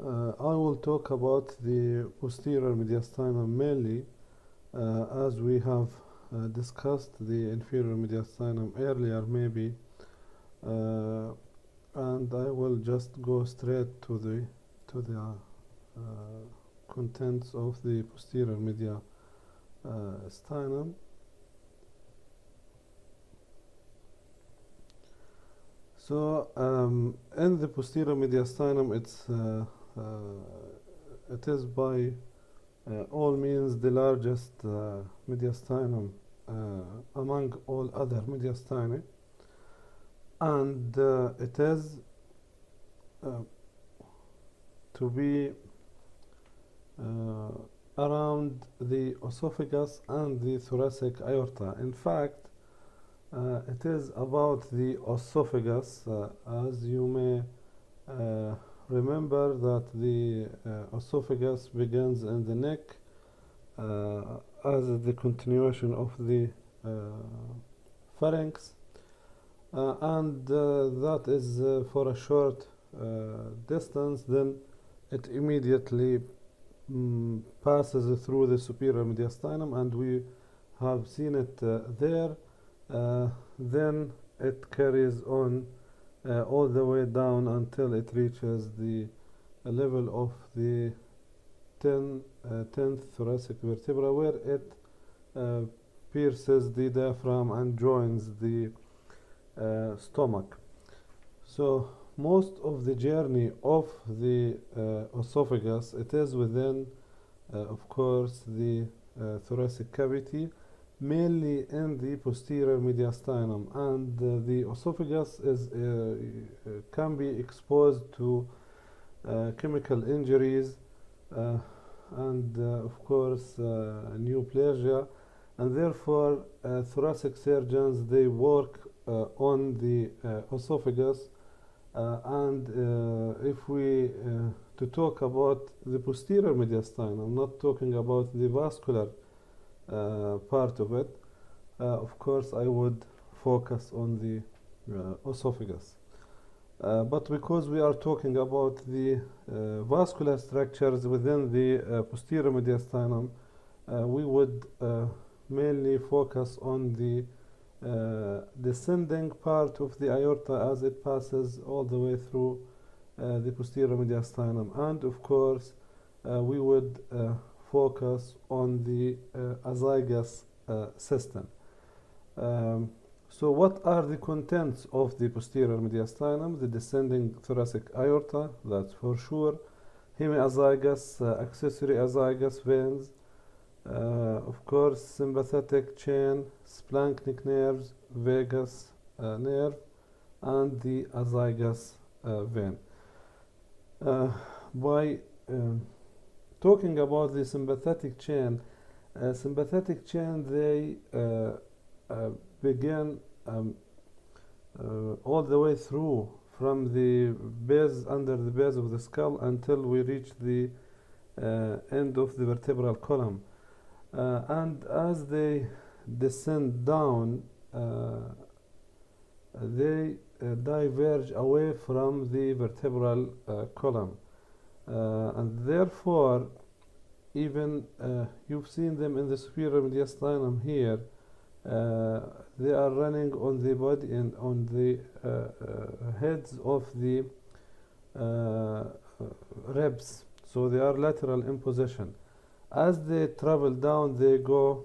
I will talk about the posterior mediastinum mainly, as we have discussed the inferior mediastinum earlier maybe, and I will just go straight to the contents of the posterior mediastinum. So in the posterior mediastinum, it is by all means the largest mediastinum among all other mediastini, and it is to be around the esophagus and the thoracic aorta. In fact, it is about the esophagus, as you may remember that the esophagus begins in the neck as the continuation of the pharynx, and that is for a short distance. Then it immediately passes through the superior mediastinum, and we have seen it there. Then it carries on all the way down until it reaches the level of the 10th thoracic vertebra, where it pierces the diaphragm and joins the stomach. So most of the journey of the esophagus, it is within of course the thoracic cavity, mainly in the posterior mediastinum, and the esophagus can be exposed to chemical injuries and of course neoplasia, and therefore thoracic surgeons, they work on the esophagus, and if we to talk about the posterior mediastinum, not talking about the vascular part of it, of course I would focus on the esophagus, but because we are talking about the vascular structures within the posterior mediastinum, we would mainly focus on the descending part of the aorta as it passes all the way through the posterior mediastinum, and of course we would focus on the azygous system. So what are the contents of the posterior mediastinum? The descending thoracic aorta, that's for sure, hemiazygous, accessory azygous veins, of course sympathetic chain, splanchnic nerves, vagus nerve, and the azygous vein. By talking about the sympathetic chain, they begin all the way through from the base, under the base of the skull, until we reach the end of the vertebral column, and as they descend down, they diverge away from the vertebral column. And therefore, even you've seen them in the superior mediastinum here, they are running on the body and on the heads of the ribs, so they are lateral in position. As they travel down, they go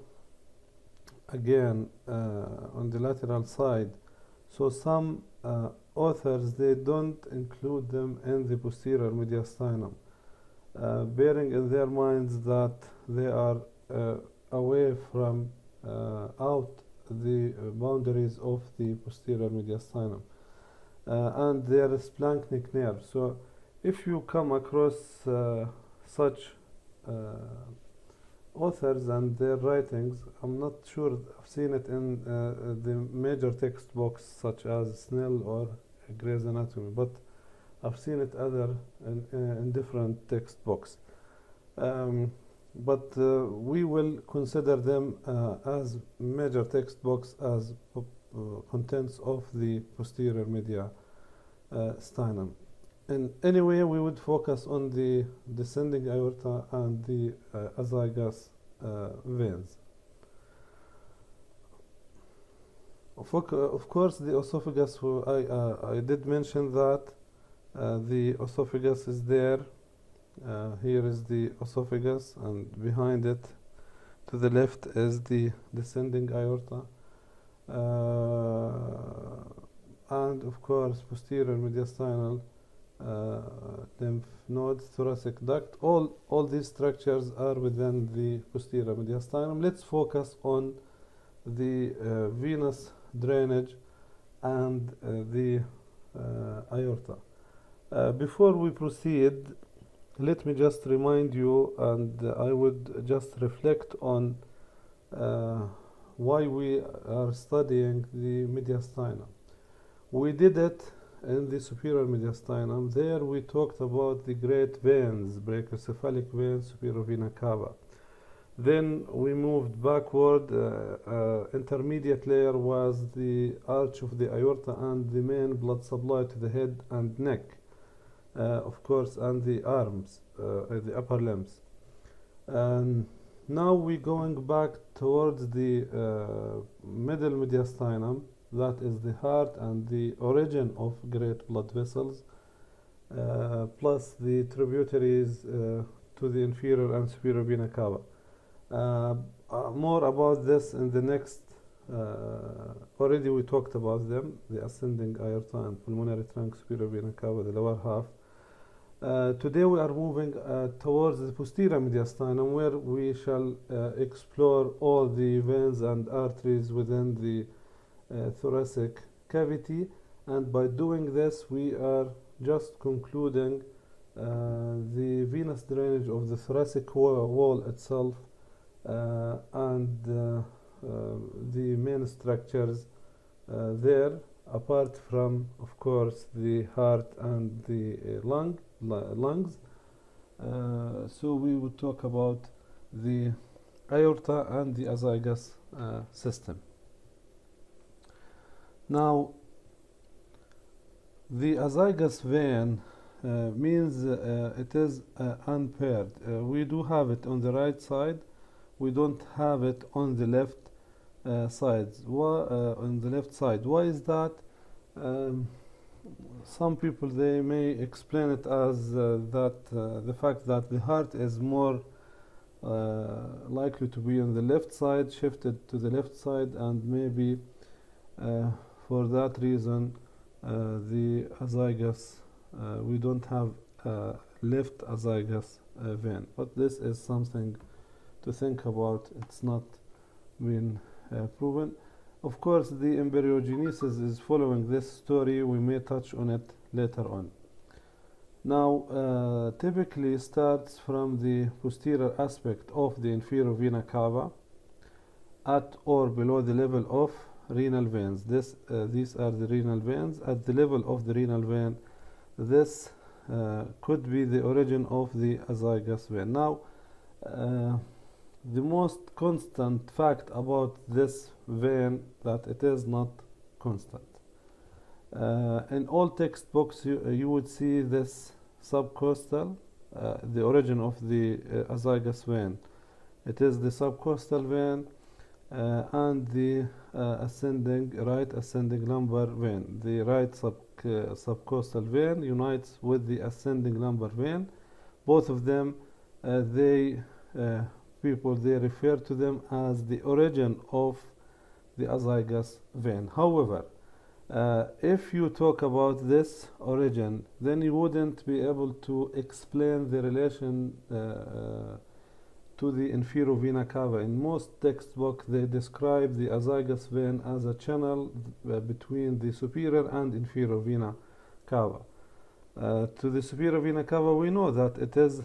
again on the lateral side. So some authors, they don't include them in the posterior mediastinum, bearing in their minds that they are away from out the boundaries of the posterior mediastinum, and there is splanchnic nerve. So if you come across such authors and their writings, I'm not sure I've seen it in the major textbooks such as Snell or Gray's Anatomy, but I've seen it other in different textbooks. But we will consider them as major textbooks as contents of the posterior mediastinum. in any way we would focus on the descending aorta and the azygous veins. Of course, the esophagus, I did mention that the esophagus is there. Here is the esophagus, and behind it to the left is the descending aorta. And of course, posterior mediastinal lymph nodes, thoracic duct, all these structures are within the posterior mediastinum. Let's focus on the venous drainage and the aorta. Before we proceed, let me just remind you, and I would just reflect on why we are studying the mediastinum. We did it in the superior mediastinum. There we talked about the great veins, brachiocephalic veins, superior vena cava. Then we moved backward. Intermediate layer was the arch of the aorta and the main blood supply to the head and neck, of course, and the arms, the upper limbs. And now we're going back towards the middle mediastinum, that is the heart and the origin of great blood vessels, plus the tributaries to the inferior and superior vena cava. More about this in the next, already we talked about them, the ascending aorta and pulmonary trunk, superior vena cava, the lower half. Today we are moving towards the posterior mediastinum, where we shall explore all the veins and arteries within the thoracic cavity, and by doing this we are just concluding the venous drainage of the thoracic wall itself, and the main structures there, apart from, of course, the heart and the lungs. So we would talk about the aorta and the azygous system. Now, the azygous vein means it is unpaired. We do have it on the right side. We don't have it on the left side. On the left side. Why is that? Some people, they may explain it as the fact that the heart is more likely to be on the left side, shifted to the left side, and maybe for that reason the azygous, we don't have left azygous vein. But this is something to think about. It's not been proven. Of course, the embryogenesis is following this story. We may touch on it later on. Now, typically starts from the posterior aspect of the inferior vena cava at or below the level of renal veins. These are the renal veins. At the level of the renal vein, this could be the origin of the azygous vein. Now, the most constant fact about this vein that it is not constant. In all textbooks you would see this subcostal, the origin of the azygous vein. It is the subcostal vein and the right ascending lumbar vein. The right subcostal vein unites with the ascending lumbar vein. Both of them, people refer to them as the origin of the azygous vein. However, if you talk about this origin, then you wouldn't be able to explain the relation to the inferior vena cava. In most textbooks, they describe the azygous vein as a channel between the superior and inferior vena cava. To the superior vena cava, we know that it is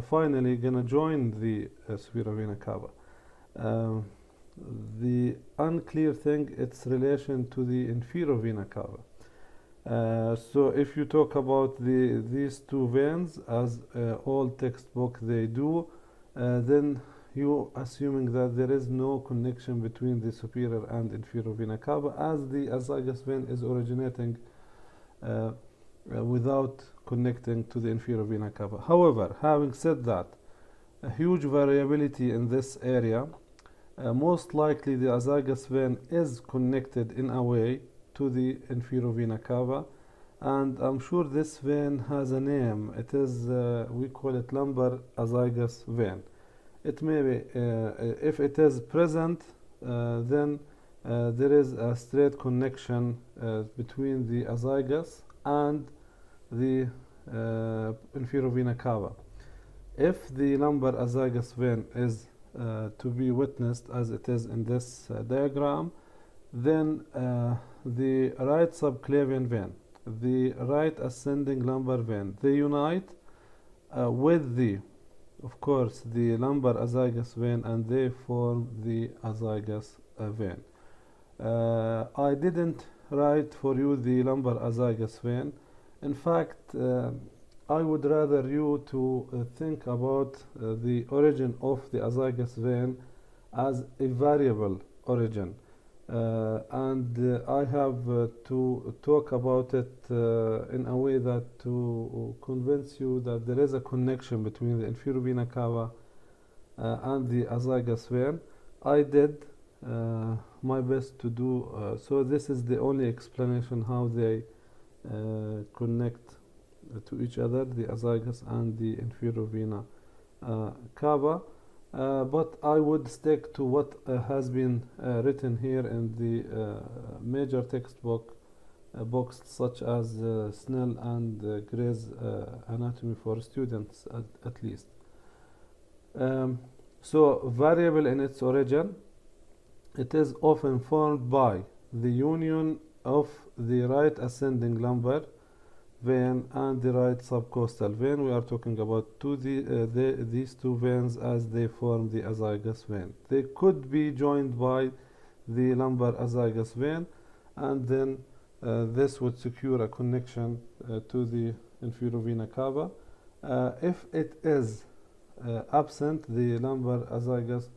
finally going to join the superior vena cava. The unclear thing, its relation to the inferior vena cava. So if you talk about these two veins, as all textbooks they do, then you assuming that there is no connection between the superior and inferior vena cava, as the azygous vein is originating without connecting to the inferior vena cava. However, having said that, a huge variability in this area. Most likely the azygous vein is connected in a way to the inferior vena cava, and I'm sure this vein has a name. It is, we call it lumbar azygous vein. It may be, if it is present, then there is a straight connection between the azygous and the inferior vena cava. If the lumbar azygous vein is to be witnessed as it is in this diagram, then the right subclavian vein, the right ascending lumbar vein, they unite with the, of course, the lumbar azygous vein, and they form the azygous vein. I didn't write for you the lumbar azygous vein. In fact, I would rather you to think about the origin of the azygous vein as a variable origin, and I have to talk about it in a way that to convince you that there is a connection between the inferior vena cava and the azygous vein. I did my best to do so. This is the only explanation how they connect to each other, the azygous and the inferior vena cava, but I would stick to what has been written here in the major textbook books such as Snell and Gray's Anatomy for Students at least. So variable in its origin, it is often formed by the union of the right ascending lumbar vein and the right subcostal vein. We are talking about these two veins as they form the azygous vein. They could be joined by the lumbar azygous vein, and then this would secure a connection to the inferior vena cava. If it is absent, the lumbar azygous,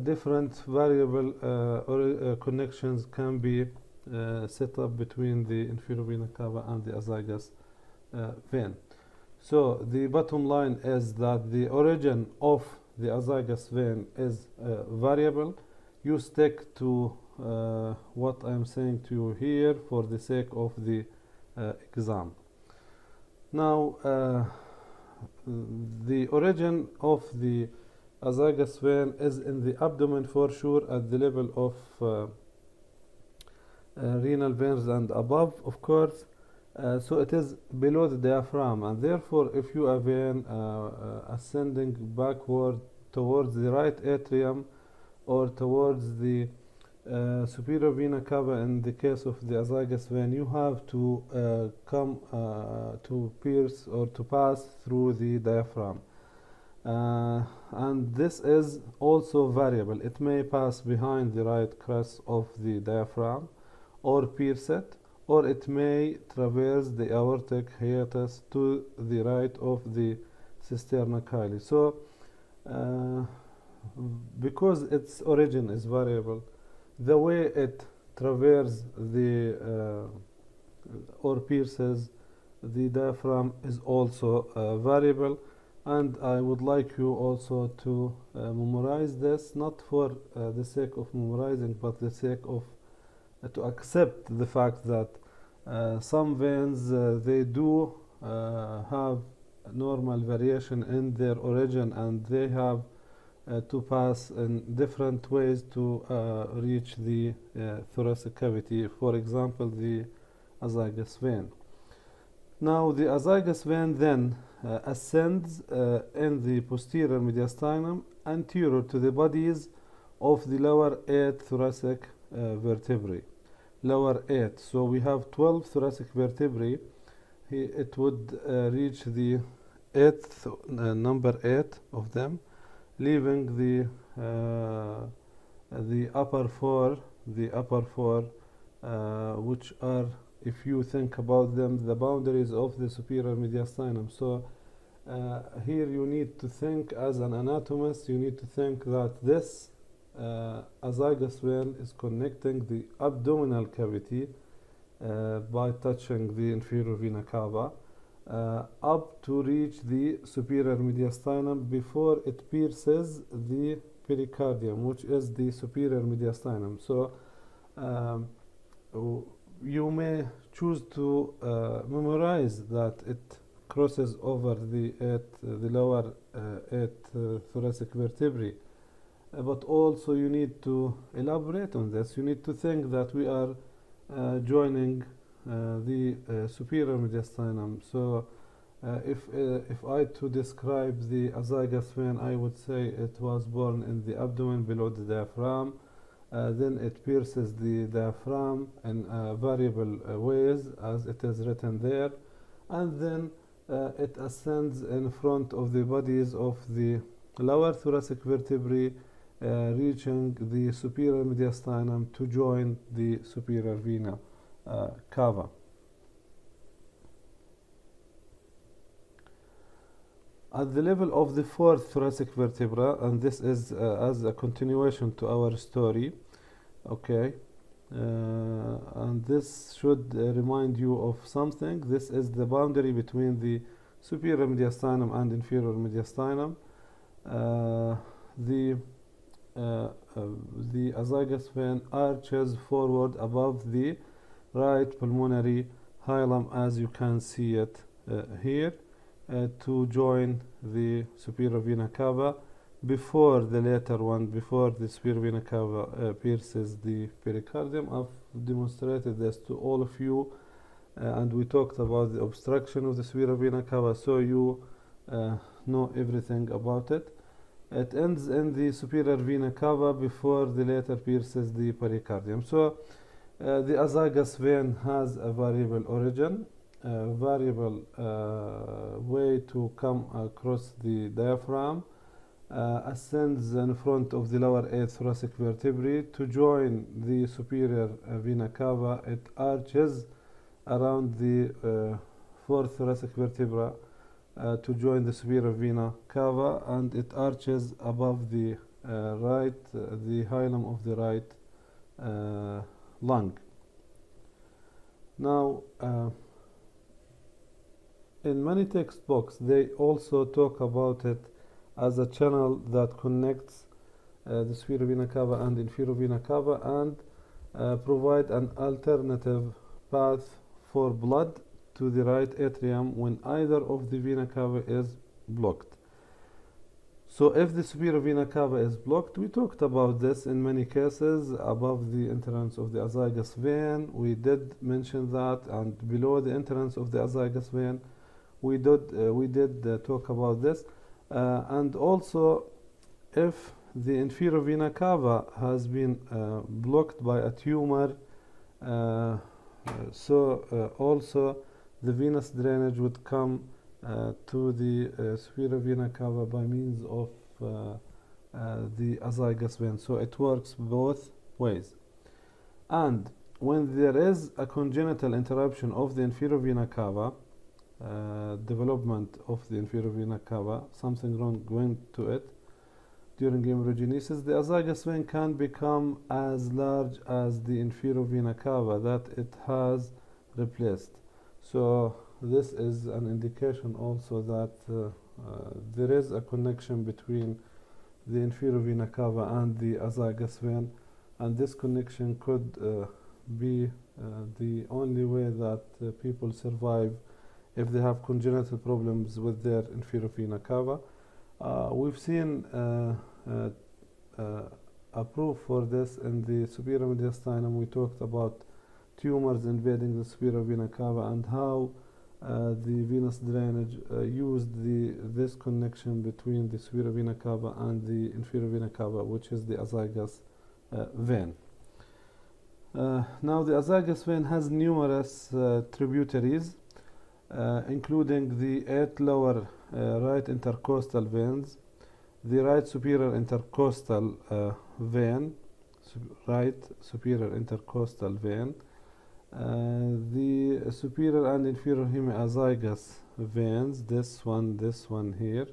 different variable connections can be set up between the inferior vena cava and the azygous vein. So the bottom line is that the origin of the azygous vein is variable. You stick to what I'm saying to you here for the sake of the exam. Now, the origin of the azygous vein is in the abdomen for sure, at the level of renal veins and above, of course. So it is below the diaphragm, and therefore if you have a vein ascending backward towards the right atrium or towards the superior vena cava, in the case of the azygous vein, you have to come to pierce or to pass through the diaphragm. And this is also variable. It may pass behind the right crest of the diaphragm or pierce it, or it may traverse the aortic hiatus to the right of the cisterna chyli. So because its origin is variable, the way it traverses the or pierces the diaphragm is also variable. And I would like you also to memorize this, not for the sake of memorizing, but the sake of to accept the fact that some veins they do have normal variation in their origin, and they have to pass in different ways to reach the thoracic cavity. For example, the azygous vein. Now the azygous vein then ascends in the posterior mediastinum anterior to the bodies of the lower 8 thoracic vertebrae. Lower 8. So we have 12 thoracic vertebrae. It would reach the number 8 of them, leaving the upper four, which are, if you think about them, the boundaries of the superior mediastinum. So here you need to think as an anatomist, you need to think that this azygous vein is connecting the abdominal cavity by touching the inferior vena cava up to reach the superior mediastinum before it pierces the pericardium, which is the superior mediastinum. So you may choose to memorize that it crosses over the lower 8 thoracic vertebrae, but also you need to elaborate on this. You need to think that we are joining the superior mediastinum. So if I to describe the azygous vein, I would say it was born in the abdomen below the diaphragm. Then it pierces the diaphragm in variable ways, as it is written there, and then it ascends in front of the bodies of the lower thoracic vertebrae, reaching the superior mediastinum to join the superior vena cava. At the level of the fourth thoracic vertebra, and this is as a continuation to our story, okay, and this should remind you of something. This is the boundary between the superior mediastinum and inferior mediastinum. The azygous vein arches forward above the right pulmonary hilum, as you can see it here, to join the superior vena cava before the later one, before the superior vena cava pierces the pericardium. I've demonstrated this to all of you, and we talked about the obstruction of the superior vena cava, so you know everything about it. It ends in the superior vena cava before the later pierces the pericardium. So the azygous vein has a variable origin, a variable way to come across the diaphragm, ascends in front of the lower 8 thoracic vertebrae to join the superior vena cava. It arches around the 4th thoracic vertebra to join the superior vena cava, and it arches above the the hilum of the right lung. Now, in many textbooks, they also talk about it as a channel that connects the superior vena cava and inferior vena cava, and provide an alternative path for blood to the right atrium when either of the vena cava is blocked. So if the superior vena cava is blocked, we talked about this in many cases, above the entrance of the azygous vein, we did mention that, and below the entrance of the azygous vein, we did talk about this, and also if the inferior vena cava has been blocked by a tumor, also the venous drainage would come to the superior vena cava by means of the azygous vein. So it works both ways. And when there is a congenital interruption of the inferior vena cava, development of the inferior vena cava, something wrong went to it during hemorrhagenesis, the azygous vein can become as large as the inferior vena cava that it has replaced. So this is an indication also that there is a connection between the inferior vena cava and the azygous vein, and this connection could be the only way that people survive if they have congenital problems with their inferior vena cava. We've seen a proof for this in the superior mediastinum. We talked about tumors invading the superior vena cava and how the venous drainage used this connection between the superior vena cava and the inferior vena cava, which is the azygous vein. Now the azygous vein has numerous tributaries, including the 8 lower right intercostal veins, the right superior intercostal vein, right superior intercostal vein, the superior and inferior hemiazygous veins, this one here,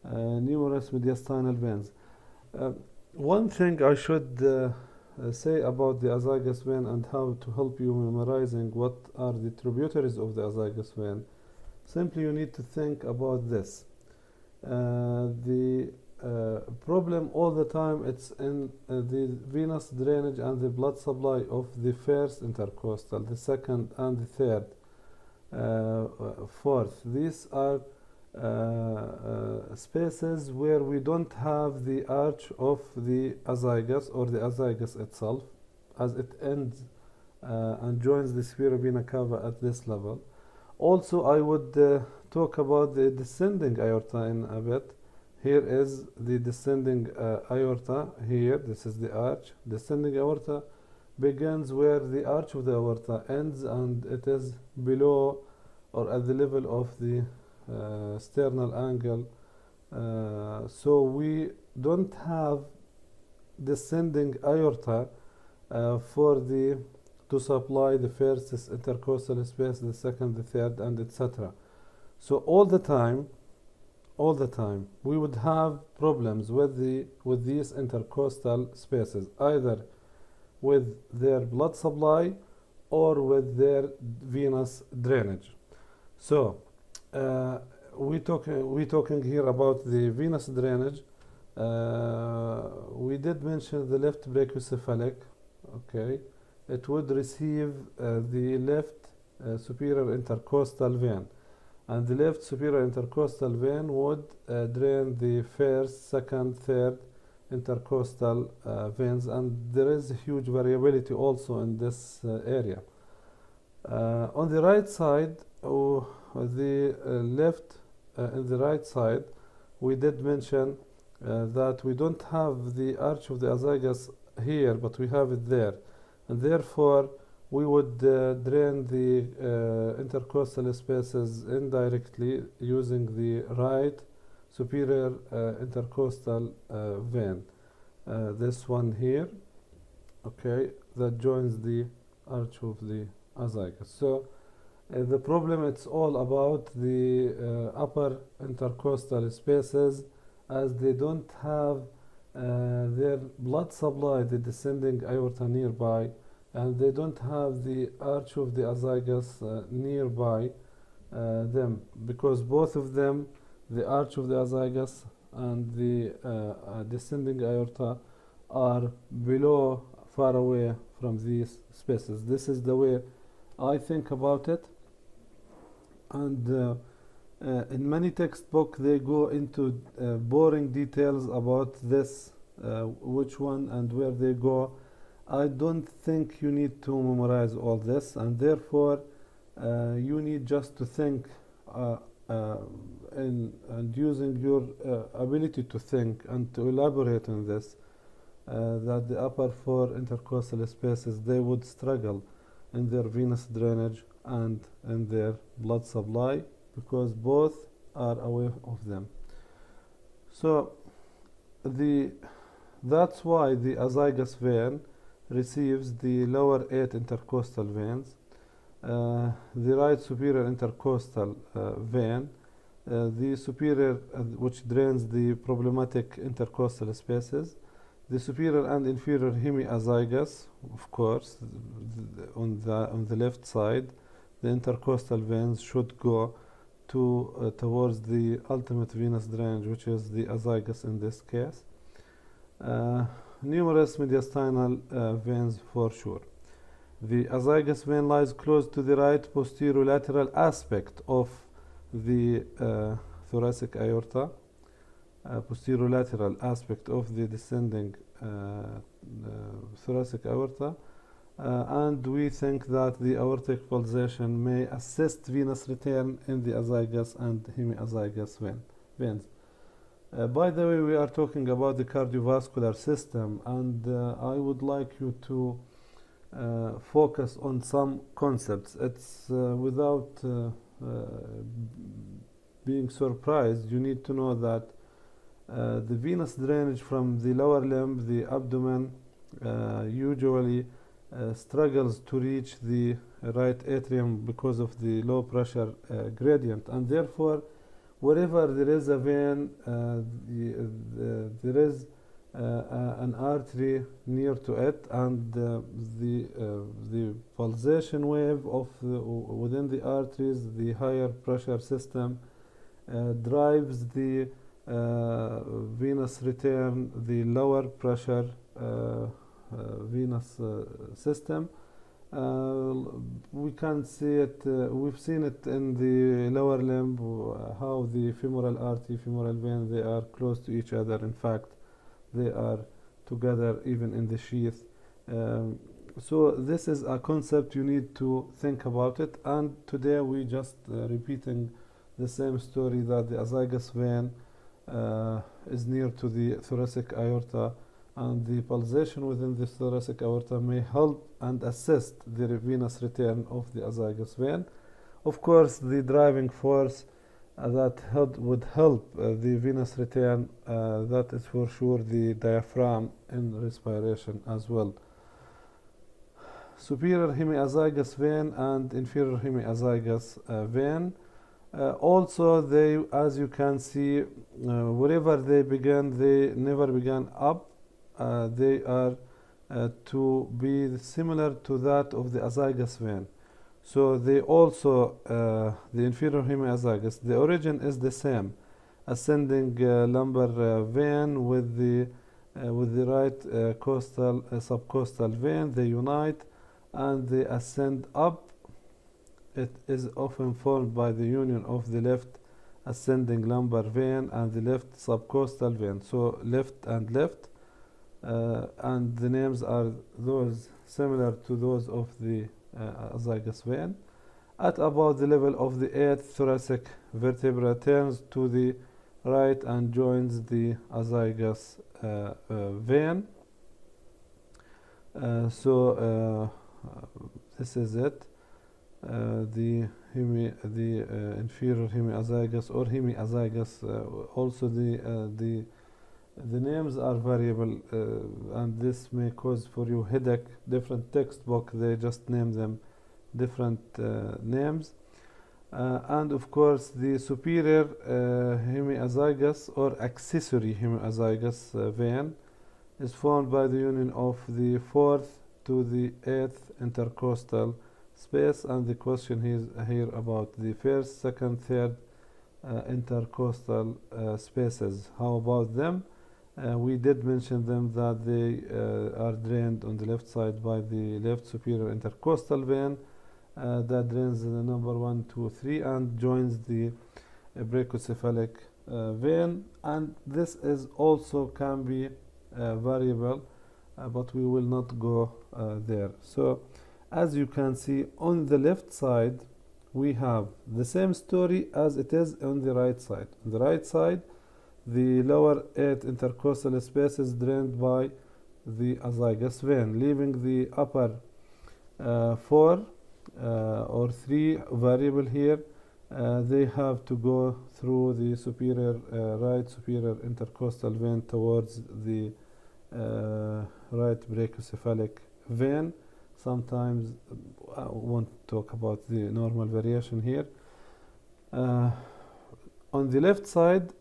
numerous mediastinal veins. One thing I should say about the azygous vein and how to help you memorizing what are the tributaries of the azygous vein, simply you need to think about this. The problem all the time it's in the venous drainage and the blood supply of the first intercostal, the second and the third, fourth. These are spaces where we don't have the arch of the azygos or the azygos itself, as it ends and joins the sphaera vena cava at this level. Also, I would talk about the descending aorta in a bit. Here is the descending aorta. Here, this is the arch. Descending aorta begins where the arch of the aorta ends, and it is below or at the level of the sternal angle. So we don't have descending aorta to supply the first intercostal space, the second, the third, and etc. So all the time, we would have problems with these intercostal spaces, either with their blood supply or with their venous drainage. So we talking here about the venous drainage. We did mention the left brachiocephalic. Okay, it would receive the left superior intercostal vein, and the left superior intercostal vein would drain the first, second, third intercostal veins, and there is a huge variability also in this area. On the right side, in the right side, we did mention that we don't have the arch of the azygos here, but we have it there, and therefore we would drain the intercostal spaces indirectly using the right superior intercostal vein, this one here, okay, that joins the arch of the azygos. So the problem, it's all about the upper intercostal spaces, as they don't have their blood supply, the descending aorta nearby, and they don't have the arch of the azygos nearby them, because both of them, the arch of the azygos and the descending aorta, are below, far away from these spaces. This is the way I think about it, and in many textbooks they go into boring details about this, which one and where they go. I don't think you need to memorize all this, and therefore you need just to think and using your ability to think and to elaborate on this, that the upper four intercostal spaces, they would struggle in their venous drainage and in their blood supply, because both are away of them. So that's why the azygous vein receives the lower 8 intercostal veins, the right superior intercostal vein, the superior which drains the problematic intercostal spaces, the superior and inferior hemiazygous, of course, on the left side. The intercostal veins should go towards the ultimate venous drainage, which is the azygos in this case. Numerous mediastinal veins for sure. The azygous vein lies close to the right posterolateral aspect of the thoracic aorta, posterolateral aspect of the descending thoracic aorta, and we think that the aortic pulsation may assist venous return in the azygous and hemiazygous veins. By the way, we are talking about the cardiovascular system, and I would like you to focus on some concepts. It's without being surprised, you need to know that the venous drainage from the lower limb, the abdomen, usually struggles to reach the right atrium because of the low pressure gradient, and therefore wherever there is a vein, there is an artery near to it, and the pulsation wave of within the arteries, the higher pressure system drives the venous return, the lower pressure venous system. We can see it, we've seen it in the lower limb, how the femoral artery, femoral vein, they are close to each other. In fact, they are together even in the sheath. So this is a concept you need to think about it, and today we just repeating the same story, that the azygous vein is near to the thoracic aorta, and the pulsation within the thoracic aorta may help and assist the venous return of the azygous vein. Of course, the driving force that would help the venous return, that is for sure the diaphragm in respiration as well. Superior hemiazygous vein and inferior hemiazygous vein. Also, they, as you can see, wherever they begin, they never began up. They are to be similar to that of the azygous vein. So they also, the inferior hemiazygous, the origin is the same, ascending lumbar vein with the right costal subcostal vein. They unite and they ascend up. It is often formed by the union of the left ascending lumbar vein and the left subcostal vein. So left and left, and the names are those similar to those of the azygous vein. At about the level of the 8th thoracic vertebra, turns to the right and joins the azygous vein. This is it. The inferior hemiazygous or hemiazygous. Also the names are variable, and this may cause for you headache. Different textbook, they just name them different names. And of course, the superior hemiazygous or accessory hemiazygous vein is formed by the union of the 4th to the 8th intercostal space. And the question here about the 1st, 2nd, 3rd intercostal spaces. How about them? We did mention them, that they are drained on the left side by the left superior intercostal vein that drains the number 1, 2, 3 and joins the brachiocephalic vein. And this is also can be variable, but we will not go there. So as you can see, on the left side we have the same story as it is on the right side. On the right side, the lower 8 intercostal space is drained by the azygous vein, leaving the upper 4 or 3 variable here. They have to go through the superior right superior intercostal vein towards the right brachiocephalic vein. Sometimes I won't talk about the normal variation here. On the left side,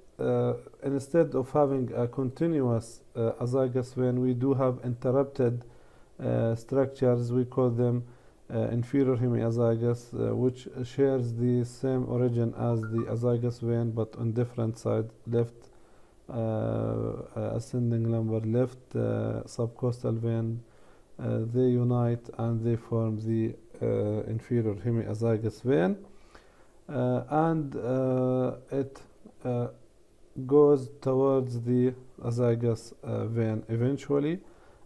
instead of having a continuous azygous vein, we do have interrupted structures. We call them inferior hemiazygous, which shares the same origin as the azygous vein, but on different side. Left ascending lumbar, left subcostal vein, they unite and they form the inferior hemiazygous vein, and it goes towards the azygous vein eventually.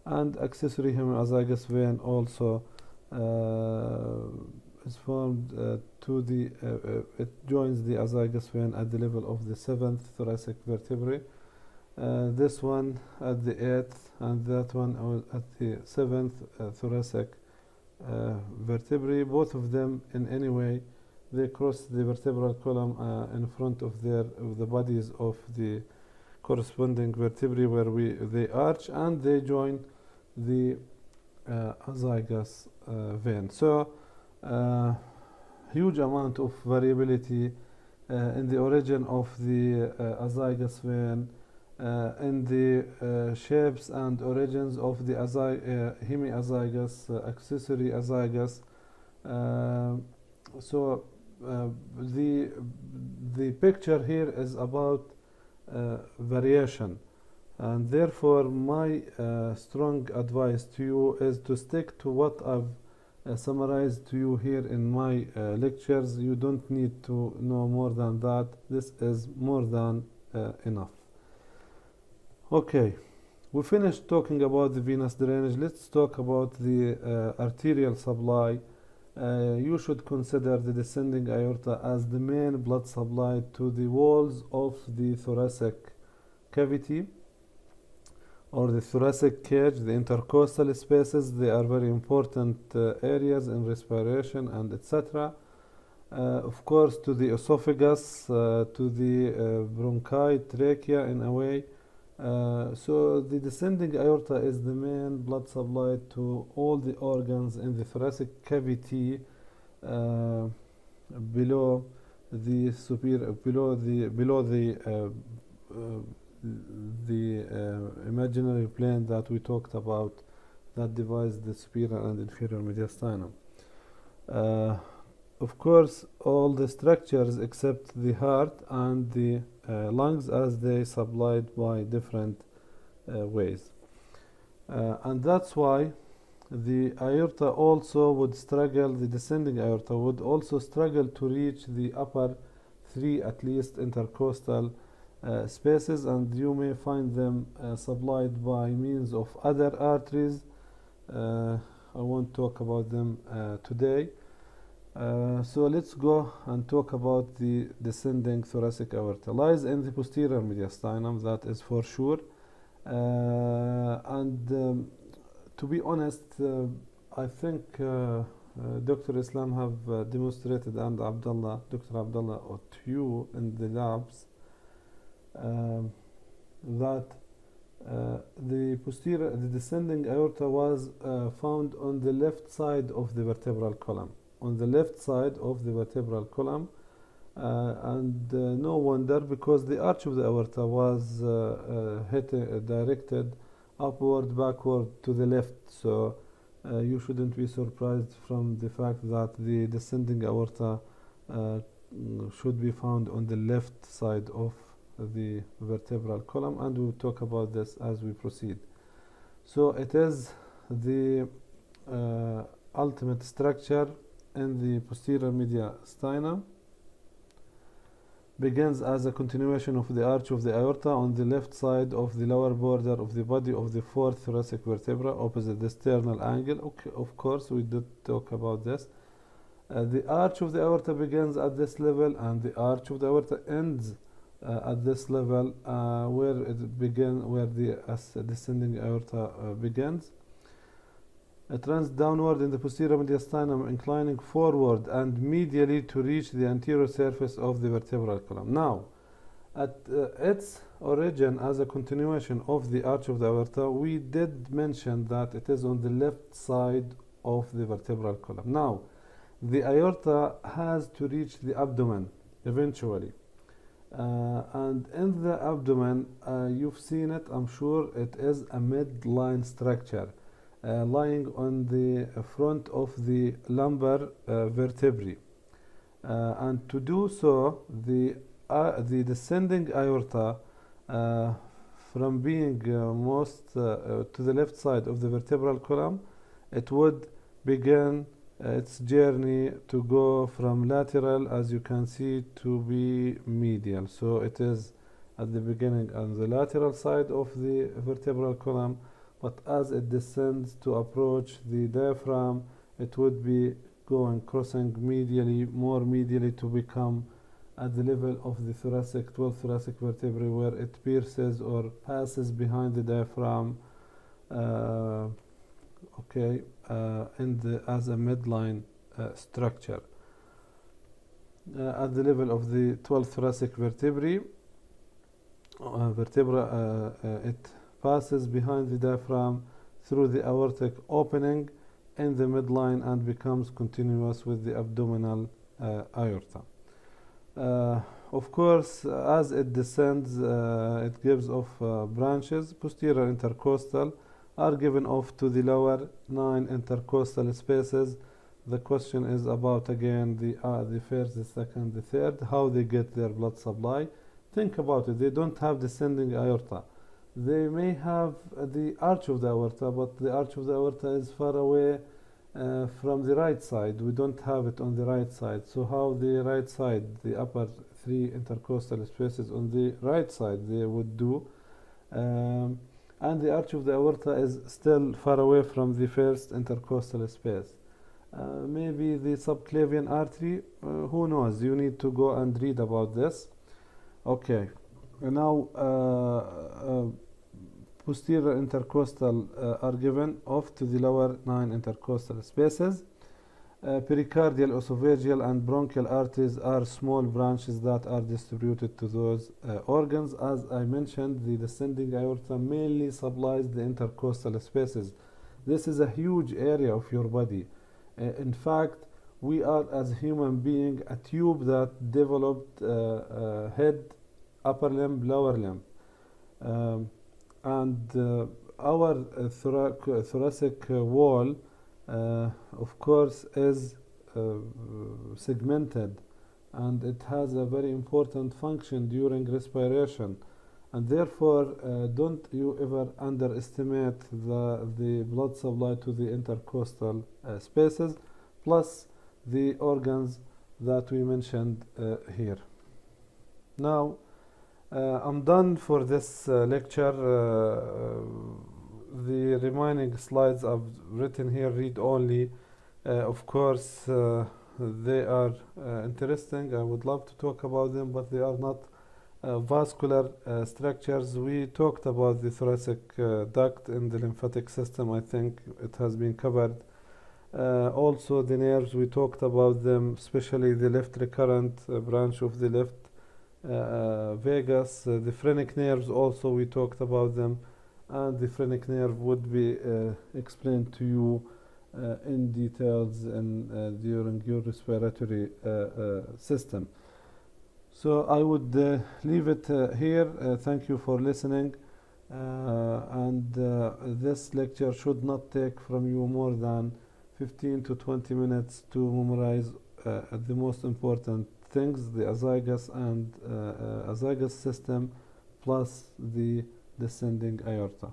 And accessory hemiazygous vein also is formed to the it joins the azygous vein at the level of the 7th thoracic vertebrae. This one at the 8th and that one at the 7th thoracic vertebrae. Both of them in any way they cross the vertebral column in front of the bodies of the corresponding vertebrae, where they arch and they join the azygous vein. So huge amount of variability in the origin of the azygous vein, in the shapes and origins of the hemiazygous, accessory azygous. So the picture here is about variation, and therefore my strong advice to you is to stick to what I've summarized to you here in my lectures. You don't need to know more than that. This is more than enough. Okay, we finished talking about the venous drainage. Let's talk about the arterial supply. You should consider the descending aorta as the main blood supply to the walls of the thoracic cavity or the thoracic cage, the intercostal spaces. They are very important areas in respiration and etc. Of course, to the esophagus, to the bronchi, trachea in a way. So the descending aorta is the main blood supply to all the organs in the thoracic cavity below the superior, below the imaginary plane that we talked about, that divides the superior and inferior mediastinum. Of course, all the structures except the heart and the lungs, as they supplied by different ways. And that's why the aorta also would struggle, the descending aorta would also struggle to reach the upper three, at least, intercostal spaces, and you may find them supplied by means of other arteries. I won't talk about them today. So let's go and talk about the descending thoracic aorta. Lies in the posterior mediastinum, that is for sure. To be honest, I think Dr. Islam have demonstrated, and Dr. Abdullah, to you in the labs, that the descending aorta was found on the left side of the vertebral column. On the left side of the vertebral column, and no wonder, because the arch of the aorta was directed upward, backward, to the left. So you shouldn't be surprised from the fact that the descending aorta should be found on the left side of the vertebral column, and we'll talk about this as we proceed. So it is the ultimate structure in the posterior mediastinum, begins as a continuation of the arch of the aorta on the left side of the lower border of the body of the fourth thoracic vertebra, opposite the sternal angle. Okay, of course, we did talk about this. The arch of the aorta begins at this level, and the arch of the aorta ends at this level, where the descending aorta begins. It runs downward in the posterior mediastinum, inclining forward and medially to reach the anterior surface of the vertebral column. Now, at its origin, as a continuation of the arch of the aorta, we did mention that it is on the left side of the vertebral column. Now, the aorta has to reach the abdomen eventually. And in the abdomen, you've seen it, I'm sure, it is a midline structure. Lying on the front of the lumbar vertebrae, and to do so, the descending aorta, from being most to the left side of the vertebral column, it would begin its journey to go from lateral, as you can see, to be medial. So it is at the beginning on the lateral side of the vertebral column, but as it descends to approach the diaphragm, it would be crossing medially, more medially, to become at the level of the 12th thoracic vertebrae, where it pierces or passes behind the diaphragm, as a midline structure. At the level of the 12th thoracic vertebra, it passes behind the diaphragm through the aortic opening in the midline and becomes continuous with the abdominal aorta. of course, as it descends, it gives off branches. Posterior intercostal are given off to the lower 9 intercostal spaces. The question is about again the first, the second, the third, how they get their blood supply. Think about it. They don't have descending aorta. They may have the arch of the aorta, but the arch of the aorta is far away from the right side. We don't have it on the right side. So how the right side, the upper 3 intercostal spaces on the right side, they would do. And the arch of the aorta is still far away from the first intercostal space. Maybe the subclavian artery, who knows? You need to go and read about this. Okay, now posterior intercostal are given off to the lower 9 intercostal spaces. Pericardial, esophageal, and bronchial arteries are small branches that are distributed to those organs. As I mentioned, the descending aorta mainly supplies the intercostal spaces. This is a huge area of your body. In fact, we are, as a human being, a tube that developed head, upper limb, lower limb. And our thoracic wall, of course, is segmented, and it has a very important function during respiration. And therefore, don't you ever underestimate the blood supply to the intercostal spaces, plus the organs that we mentioned here. Now, I'm done for this lecture. The remaining slides I've written here, read only. Of course, they are interesting. I would love to talk about them, but they are not vascular structures. We talked about the thoracic duct in the lymphatic system. I think it has been covered. Also the nerves, we talked about them, especially the left recurrent branch of the left vagus. The phrenic nerves also, we talked about them, and the phrenic nerve would be explained to you in details and during your respiratory system. So I would leave it here. Thank you for listening. And this lecture should not take from you more than 15 to 20 minutes to memorize the most important things, the azygous and azygous system, plus the descending aorta.